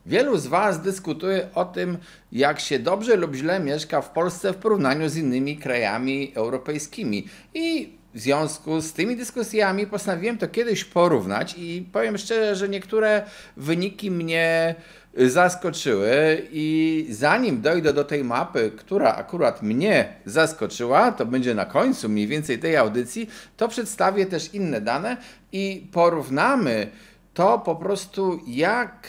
Wielu z Was dyskutuje o tym, jak się dobrze lub źle mieszka w Polsce w porównaniu z innymi krajami europejskimi. I w związku z tymi dyskusjami postanowiłem to kiedyś porównać i powiem szczerze, że niektóre wyniki mnie zaskoczyły i zanim dojdę do tej mapy, która akurat mnie zaskoczyła, to będzie na końcu mniej więcej tej audycji, to przedstawię też inne dane i porównamy to po prostu, jak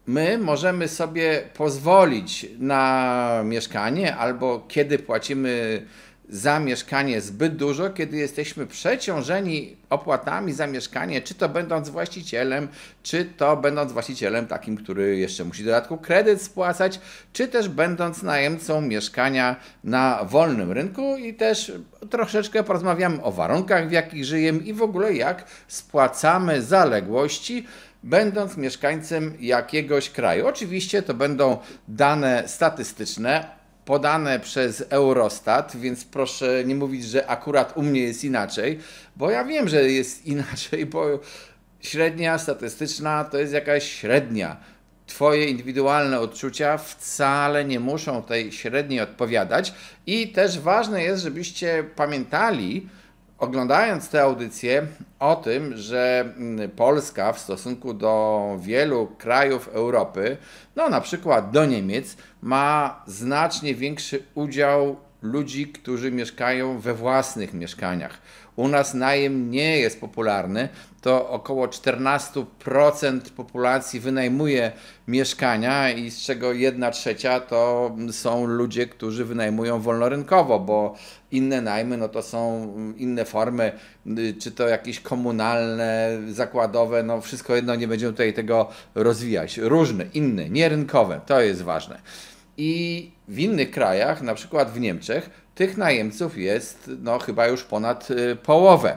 my możemy sobie pozwolić na mieszkanie albo kiedy płacimy za mieszkanie zbyt dużo, kiedy jesteśmy przeciążeni opłatami za mieszkanie, czy to będąc właścicielem, czy to będąc właścicielem takim, który jeszcze musi w dodatku kredyt spłacać, czy też będąc najemcą mieszkania na wolnym rynku i też troszeczkę porozmawiamy o warunkach, w jakich żyjemy i w ogóle jak spłacamy zaległości, będąc mieszkańcem jakiegoś kraju. Oczywiście to będą dane statystyczne, podane przez Eurostat, więc proszę nie mówić, że akurat u mnie jest inaczej, bo ja wiem, że jest inaczej, bo średnia statystyczna to jest jakaś średnia. Twoje indywidualne odczucia wcale nie muszą tej średniej odpowiadać i też ważne jest, żebyście pamiętali, oglądając tę audycję, o tym, że Polska w stosunku do wielu krajów Europy, no na przykład do Niemiec, ma znacznie większy udział ludzi, którzy mieszkają we własnych mieszkaniach. U nas najem nie jest popularny, to około 14% populacji wynajmuje mieszkania i z czego 1/3 to są ludzie, którzy wynajmują wolnorynkowo, bo inne najmy no to są inne formy, czy to jakieś komunalne, zakładowe, no wszystko jedno, nie będziemy tutaj tego rozwijać. Różne, inne, nierynkowe, to jest ważne. I w innych krajach, na przykład w Niemczech, tych najemców jest no chyba już ponad połowę.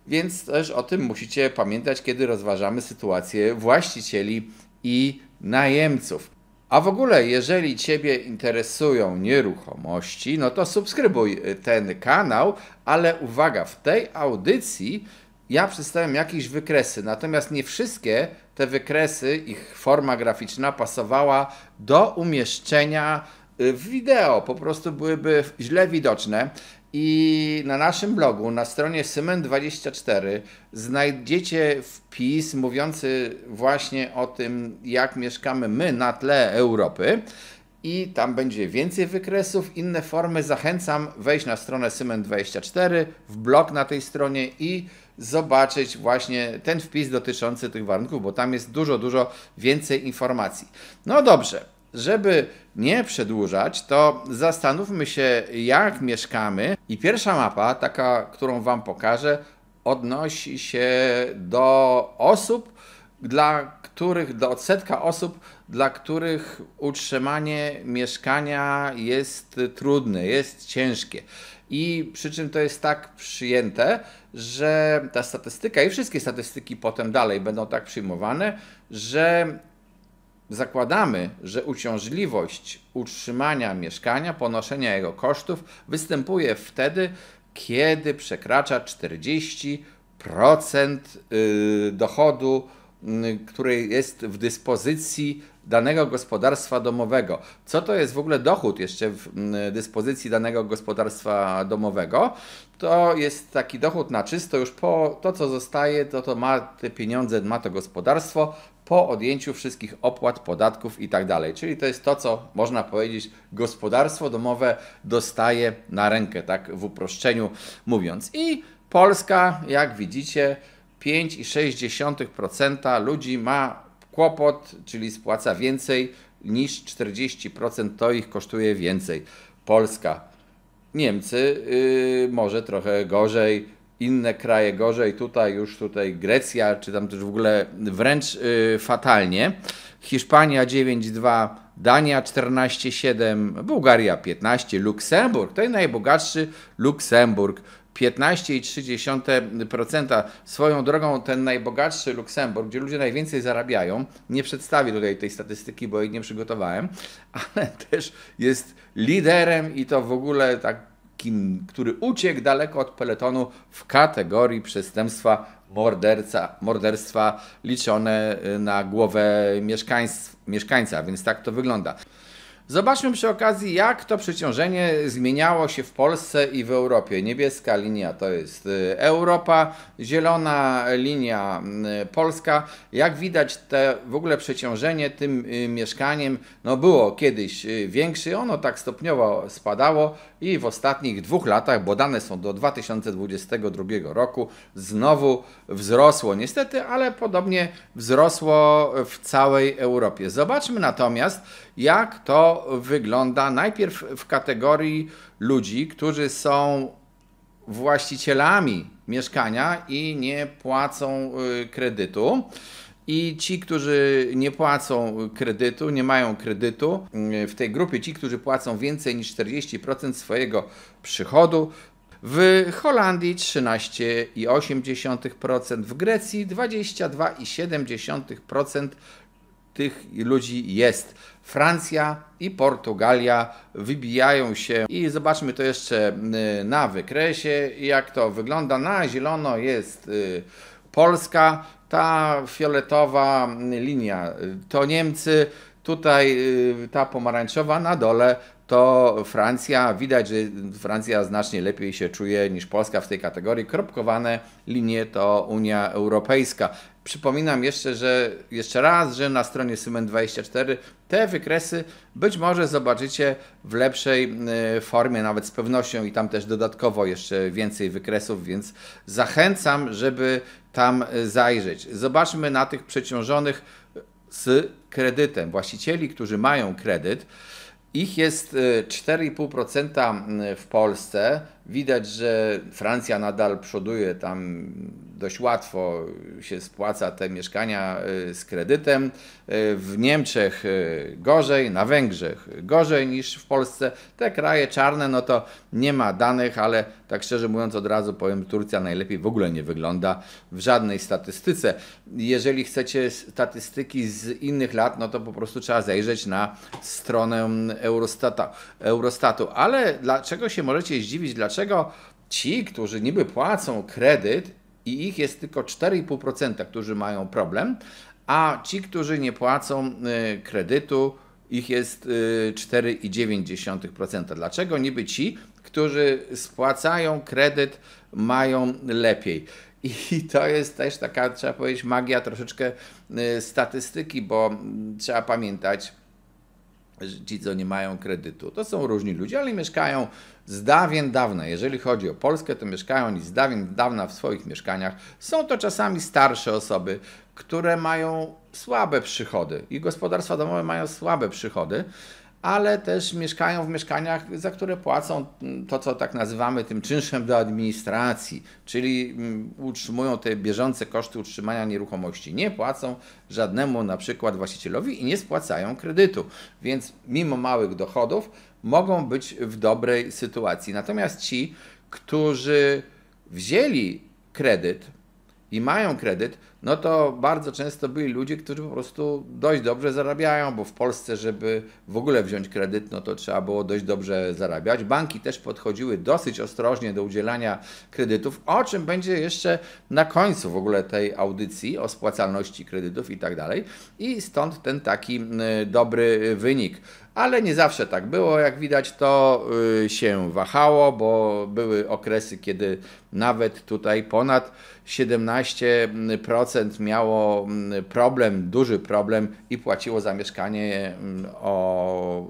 Więc też o tym musicie pamiętać, kiedy rozważamy sytuację właścicieli i najemców. A w ogóle, jeżeli Ciebie interesują nieruchomości, no to subskrybuj ten kanał, ale uwaga, w tej audycji ja przedstawiam jakieś wykresy, natomiast nie wszystkie te wykresy, ich forma graficzna pasowała do umieszczenia w wideo, po prostu byłyby źle widoczne. I na naszym blogu, na stronie Symen24 znajdziecie wpis mówiący właśnie o tym, jak mieszkamy my na tle Europy. I tam będzie więcej wykresów, inne formy. Zachęcam wejść na stronę Symen24, w blog na tej stronie i zobaczyć właśnie ten wpis dotyczący tych warunków, bo tam jest dużo więcej informacji. No dobrze. Żeby nie przedłużać, to zastanówmy się, jak mieszkamy. I pierwsza mapa, taka, którą Wam pokażę, odnosi się do osób, do odsetka osób, dla których utrzymanie mieszkania jest trudne, jest ciężkie. I przy czym to jest tak przyjęte, że ta statystyka i wszystkie statystyki potem dalej będą tak przyjmowane, że zakładamy, że uciążliwość utrzymania mieszkania, ponoszenia jego kosztów występuje wtedy, kiedy przekracza 40% dochodu, który jest w dyspozycji danego gospodarstwa domowego. Co to jest w ogóle dochód jeszcze w dyspozycji danego gospodarstwa domowego? To jest taki dochód na czysto, już po to, co zostaje, to ma te pieniądze, ma to gospodarstwo po odjęciu wszystkich opłat, podatków i tak dalej. Czyli to jest to, co można powiedzieć, gospodarstwo domowe dostaje na rękę, tak w uproszczeniu mówiąc. I Polska, jak widzicie, 5,6% ludzi ma kłopot, czyli spłaca więcej niż 40%, to ich kosztuje więcej. Polska. Niemcy może trochę gorzej, inne kraje gorzej, tutaj Grecja, czy tam też w ogóle wręcz fatalnie. Hiszpania 9,2, Dania 14,7, Bułgaria 15, Luksemburg, to jest najbogatszy Luksemburg, 15,3%. Swoją drogą ten najbogatszy Luksemburg, gdzie ludzie najwięcej zarabiają, nie przedstawię tutaj tej statystyki, bo jej nie przygotowałem, ale też jest liderem i to w ogóle takim, który uciekł daleko od peletonu w kategorii przestępstwa morderstwa liczone na głowę mieszkańca, więc tak to wygląda. Zobaczmy przy okazji, jak to przeciążenie zmieniało się w Polsce i w Europie. Niebieska linia to jest Europa, zielona linia Polska. Jak widać, w ogóle przeciążenie tym mieszkaniem było kiedyś większe, ono tak stopniowo spadało i w ostatnich 2 latach, bo dane są do 2022 roku, znowu wzrosło niestety, ale podobnie wzrosło w całej Europie. Zobaczmy natomiast, jak to wygląda najpierw w kategorii ludzi, którzy są właścicielami mieszkania i nie płacą kredytu. I ci, którzy nie płacą kredytu, nie mają kredytu, w tej grupie ci, którzy płacą więcej niż 40% swojego przychodu, w Holandii 13,8%, w Grecji 22,7% tych ludzi jest. Francja i Portugalia wybijają się i zobaczmy to jeszcze na wykresie, jak to wygląda. Na zielono jest Polska, ta fioletowa linia to Niemcy, tutaj ta pomarańczowa na dole to Francja. Widać, że Francja znacznie lepiej się czuje niż Polska w tej kategorii. Kropkowane linie to Unia Europejska. Przypominam jeszcze raz, że na stronie Symen24 te wykresy być może zobaczycie w lepszej formie, nawet z pewnością, i tam też dodatkowo jeszcze więcej wykresów, więc zachęcam, żeby tam zajrzeć. Zobaczmy na tych przeciążonych z kredytem. Właścicieli, którzy mają kredyt, ich jest 4,5% w Polsce. Widać, że Francja nadal przoduje, tam dość łatwo się spłaca te mieszkania z kredytem. W Niemczech gorzej, na Węgrzech gorzej niż w Polsce. Te kraje czarne, no to nie ma danych, ale tak szczerze mówiąc od razu powiem, Turcja najlepiej w ogóle nie wygląda w żadnej statystyce. Jeżeli chcecie statystyki z innych lat, no to po prostu trzeba zajrzeć na stronę Eurostatu. Ale dlaczego się możecie zdziwić, dlaczego ci, którzy niby płacą kredyt i ich jest tylko 4,5%, którzy mają problem, a ci, którzy nie płacą kredytu, ich jest 4,9%. Dlaczego niby ci, którzy spłacają kredyt, mają lepiej? I to jest też taka, trzeba powiedzieć, magia troszeczkę statystyki, bo trzeba pamiętać, że ci, co nie mają kredytu, to są różni ludzie, ale mieszkają z dawien dawna. Jeżeli chodzi o Polskę, to mieszkają oni z dawien dawna w swoich mieszkaniach. Są to czasami starsze osoby, które mają słabe przychody i gospodarstwa domowe mają słabe przychody, ale też mieszkają w mieszkaniach, za które płacą to, co tak nazywamy tym czynszem do administracji, czyli utrzymują te bieżące koszty utrzymania nieruchomości. Nie płacą żadnemu na przykład właścicielowi i nie spłacają kredytu, więc mimo małych dochodów mogą być w dobrej sytuacji. Natomiast ci, którzy wzięli kredyt i mają kredyt, no to bardzo często byli ludzie, którzy po prostu dość dobrze zarabiają, bo w Polsce, żeby w ogóle wziąć kredyt, no to trzeba było dość dobrze zarabiać. Banki też podchodziły dosyć ostrożnie do udzielania kredytów, o czym będzie jeszcze na końcu w ogóle tej audycji o spłacalności kredytów i tak dalej. I stąd ten taki dobry wynik. Ale nie zawsze tak było, jak widać to się wahało, bo były okresy, kiedy nawet tutaj ponad 17% miało problem, duży problem i płaciło za mieszkanie o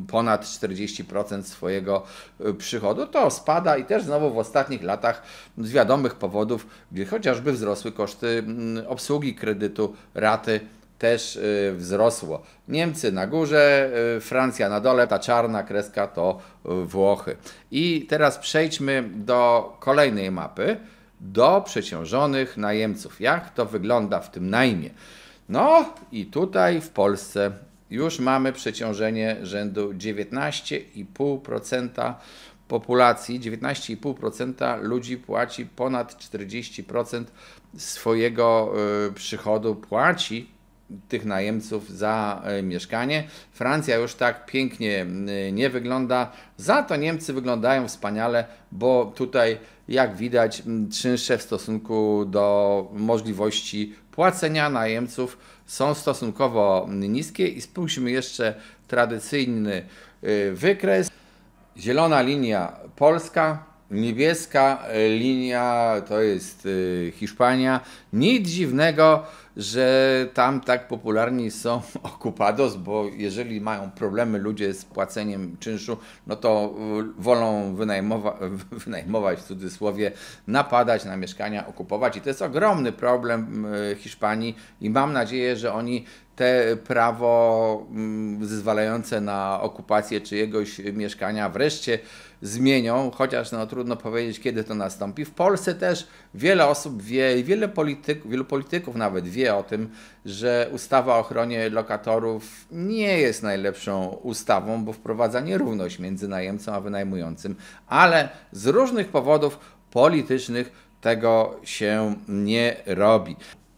ponad 40% swojego przychodu. To spada i też znowu w ostatnich latach z wiadomych powodów, gdzie chociażby wzrosły koszty obsługi kredytu, raty, też wzrosło. Niemcy na górze, Francja na dole, ta czarna kreska to Włochy. I teraz przejdźmy do kolejnej mapy, do przeciążonych najemców. Jak to wygląda w tym najmie? No i tutaj w Polsce już mamy przeciążenie rzędu 19,5% populacji, 19,5% ludzi płaci ponad 40% swojego przychodu, płaci tych najemców za mieszkanie. Francja już tak pięknie nie wygląda, za to Niemcy wyglądają wspaniale, bo tutaj jak widać czynsze w stosunku do możliwości płacenia najemców są stosunkowo niskie i spójrzmy jeszcze tradycyjny wykres. Zielona linia Polska, niebieska linia to jest Hiszpania. Nic dziwnego, że tam tak popularni są ocupados, bo jeżeli mają problemy ludzie z płaceniem czynszu, no to wolą wynajmować w cudzysłowie, napadać na mieszkania, okupować. I to jest ogromny problem Hiszpanii i mam nadzieję, że oni te prawo zezwalające na okupację czyjegoś mieszkania wreszcie zmienią, chociaż no, trudno powiedzieć, kiedy to nastąpi. W Polsce też wiele osób wie, wielu polityków nawet wie o tym, że ustawa o ochronie lokatorów nie jest najlepszą ustawą, bo wprowadza nierówność między najemcą a wynajmującym, ale z różnych powodów politycznych tego się nie robi.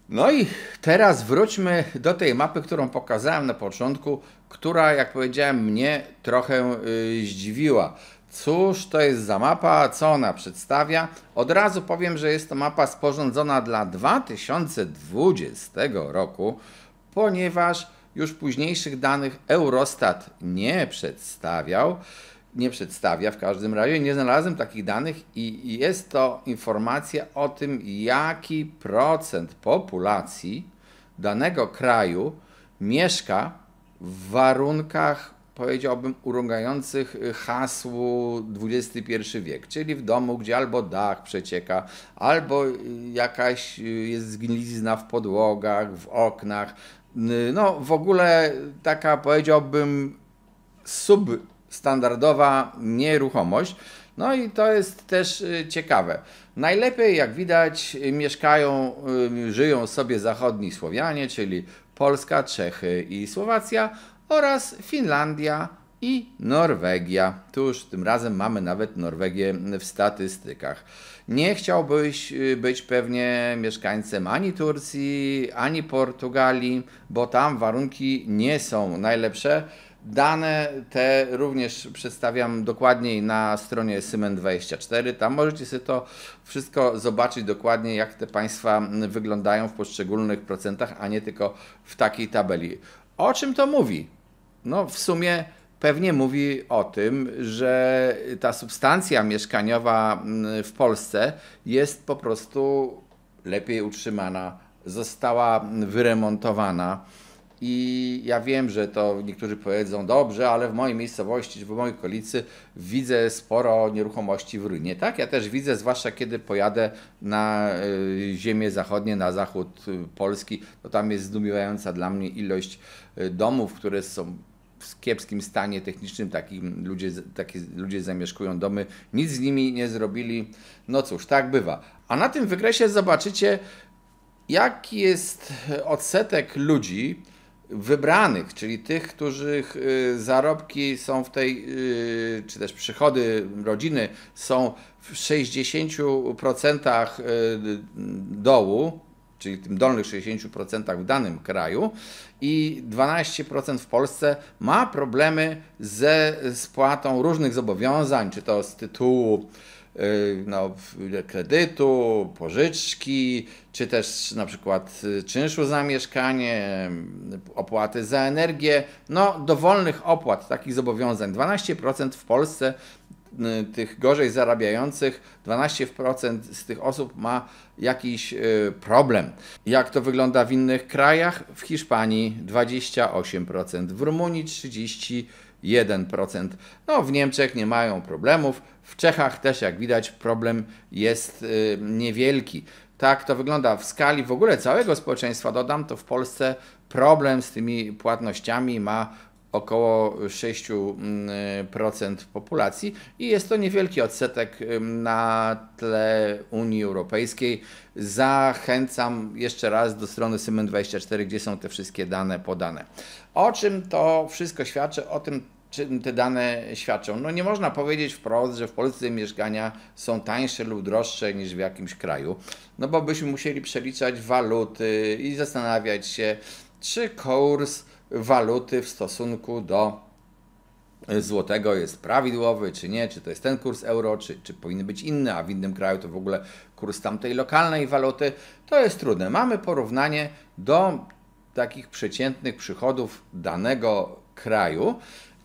No i teraz wróćmy do tej mapy, którą pokazałem na początku, która, jak powiedziałem, mnie trochę zdziwiła. Cóż to jest za mapa, co ona przedstawia? Od razu powiem, że jest to mapa sporządzona dla 2020 roku, ponieważ już późniejszych danych Eurostat nie przedstawia w każdym razie, nie znalazłem takich danych i jest to informacja o tym, jaki procent populacji danego kraju mieszka w warunkach, powiedziałbym, urągających hasłu XXI wiek, czyli w domu, gdzie albo dach przecieka, albo jakaś jest zgnilizna w podłogach, w oknach. No w ogóle taka, powiedziałbym, substandardowa nieruchomość. No i to jest też ciekawe. Najlepiej, jak widać, żyją sobie zachodni Słowianie, czyli Polska, Czechy i Słowacja oraz Finlandia i Norwegia. Tuż tym razem mamy nawet Norwegię w statystykach. Nie chciałbyś być pewnie mieszkańcem ani Turcji, ani Portugalii, bo tam warunki nie są najlepsze. Dane te również przedstawiam dokładniej na stronie Symen24. Tam możecie sobie to wszystko zobaczyć dokładnie, jak te państwa wyglądają w poszczególnych procentach, a nie tylko w takiej tabeli. O czym to mówi? No w sumie pewnie mówi o tym, że ta substancja mieszkaniowa w Polsce jest po prostu lepiej utrzymana, została wyremontowana. I ja wiem, że to niektórzy powiedzą, dobrze, ale w mojej miejscowości, czy w mojej okolicy widzę sporo nieruchomości w ruinie. Tak, ja też widzę, zwłaszcza kiedy pojadę na ziemię zachodnie, na zachód Polski, to tam jest zdumiewająca dla mnie ilość domów, które są w kiepskim stanie technicznym, taki ludzie zamieszkują domy, nic z nimi nie zrobili. No cóż, tak bywa. A na tym wykresie zobaczycie, jaki jest odsetek ludzi wybranych, czyli tych, których zarobki są w tej, czy też przychody rodziny są w 60% dołu, czyli tym dolnych 60% w danym kraju i 12% w Polsce ma problemy ze spłatą różnych zobowiązań, czy to z tytułu kredytu, pożyczki, czy też na przykład czynszu za mieszkanie, opłaty za energię, dowolnych opłat, takich zobowiązań. 12% w Polsce tych gorzej zarabiających, 12% z tych osób ma jakiś problem. Jak to wygląda w innych krajach? W Hiszpanii 28%, w Rumunii 31%. W Niemczech nie mają problemów, w Czechach też, jak widać, problem jest niewielki. Tak to wygląda w skali w ogóle całego społeczeństwa. Dodam, to w Polsce problem z tymi płatnościami ma około 6% populacji i jest to niewielki odsetek na tle Unii Europejskiej. Zachęcam jeszcze raz do strony Symen24, gdzie są te wszystkie dane podane. O czym to wszystko świadczy? O tym, czym te dane świadczą? Nie można powiedzieć wprost, że w Polsce mieszkania są tańsze lub droższe niż w jakimś kraju, bo byśmy musieli przeliczać waluty i zastanawiać się, czy kurs waluty w stosunku do złotego jest prawidłowy, czy nie, czy to jest ten kurs euro, czy powinien być inny, a w innym kraju to w ogóle kurs tamtej lokalnej waluty. To jest trudne. Mamy porównanie do takich przeciętnych przychodów danego kraju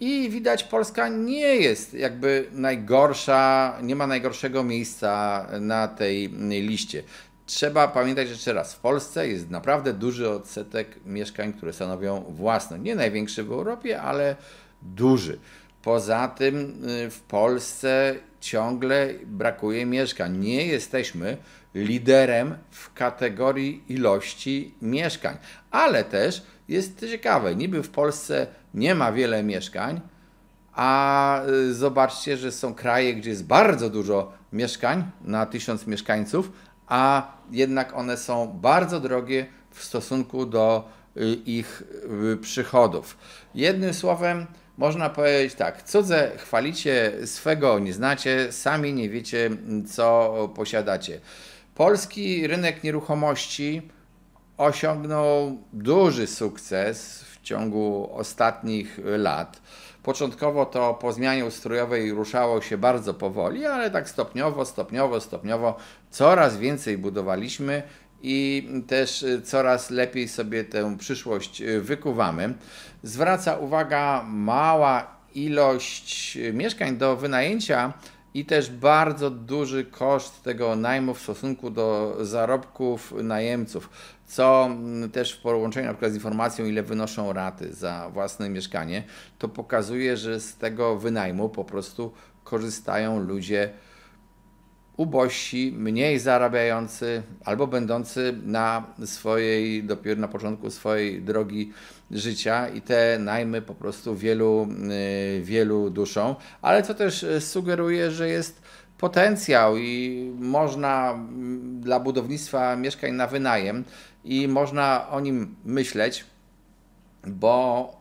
i widać, Polska nie jest jakby najgorsza, nie ma najgorszego miejsca na tej liście. Trzeba pamiętać jeszcze raz, w Polsce jest naprawdę duży odsetek mieszkań, które stanowią własność. Nie największy w Europie, ale duży. Poza tym w Polsce ciągle brakuje mieszkań. Nie jesteśmy liderem w kategorii ilości mieszkań. Ale też jest ciekawe, niby w Polsce nie ma wiele mieszkań, a zobaczcie, że są kraje, gdzie jest bardzo dużo mieszkań na 1000 mieszkańców, a jednak one są bardzo drogie w stosunku do ich przychodów. Jednym słowem, można powiedzieć tak, cudze chwalicie, swego nie znacie, sami nie wiecie, co posiadacie. Polski rynek nieruchomości osiągnął duży sukces w ciągu ostatnich lat. Początkowo to po zmianie ustrojowej ruszało się bardzo powoli, ale tak stopniowo coraz więcej budowaliśmy i też coraz lepiej sobie tę przyszłość wykuwamy. Zwraca uwaga mała ilość mieszkań do wynajęcia i też bardzo duży koszt tego najmu w stosunku do zarobków najemców, co też w połączeniu na przykład z informacją, ile wynoszą raty za własne mieszkanie, to pokazuje, że z tego wynajmu po prostu korzystają ludzie ubożsi, mniej zarabiający albo będący dopiero na początku swojej drogi życia i te najmy po prostu wielu duszą, ale co też sugeruje, że jest potencjał i można dla budownictwa mieszkań na wynajem i można o nim myśleć, bo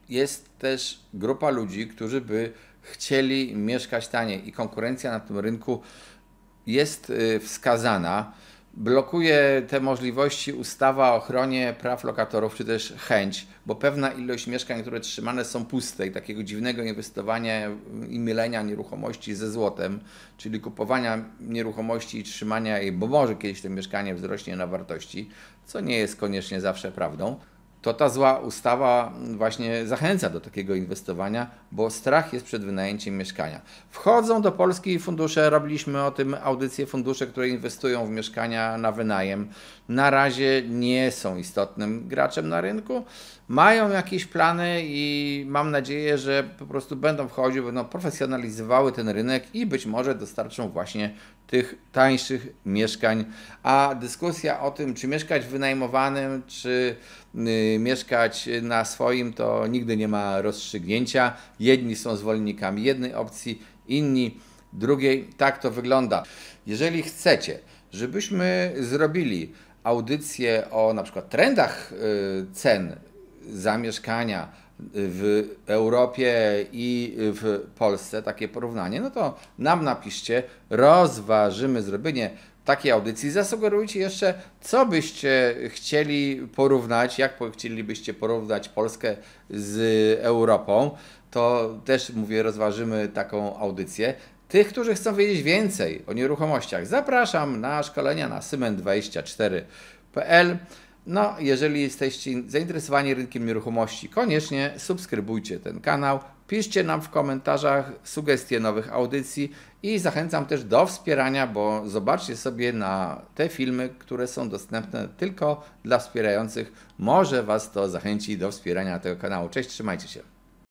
jest też grupa ludzi, którzy by chcieli mieszkać taniej i konkurencja na tym rynku jest wskazana. Blokuje te możliwości ustawa o ochronie praw lokatorów, czy też chęć, bo pewna ilość mieszkań, które trzymane są puste i takiego dziwnego inwestowania i mylenia nieruchomości ze złotem, czyli kupowania nieruchomości i trzymania jej, bo może kiedyś to mieszkanie wzrośnie na wartości, co nie jest koniecznie zawsze prawdą, to ta zła ustawa właśnie zachęca do takiego inwestowania, bo strach jest przed wynajęciem mieszkania. Wchodzą do Polski fundusze, robiliśmy o tym audycję, fundusze, które inwestują w mieszkania na wynajem. Na razie nie są istotnym graczem na rynku, mają jakieś plany i mam nadzieję, że po prostu będą wchodziły, będą profesjonalizowały ten rynek i być może dostarczą właśnie tych tańszych mieszkań. A dyskusja o tym, czy mieszkać w wynajmowanym, czy mieszkać na swoim, to nigdy nie ma rozstrzygnięcia. Jedni są zwolennikami jednej opcji, inni drugiej. Tak to wygląda. Jeżeli chcecie, żebyśmy zrobili audycję o na przykład trendach cen za mieszkania w Europie i w Polsce, takie porównanie, no to nam napiszcie, rozważymy zrobienie takiej audycji. Zasugerujcie jeszcze, co byście chcieli porównać, jak chcielibyście porównać Polskę z Europą. To też, mówię, rozważymy taką audycję. Tych, którzy chcą wiedzieć więcej o nieruchomościach, zapraszam na szkolenia na symen24.pl. No, jeżeli jesteście zainteresowani rynkiem nieruchomości, koniecznie subskrybujcie ten kanał, piszcie nam w komentarzach sugestie nowych audycji i zachęcam też do wspierania, bo zobaczcie sobie na te filmy, które są dostępne tylko dla wspierających. Może Was to zachęci do wspierania tego kanału. Cześć, trzymajcie się.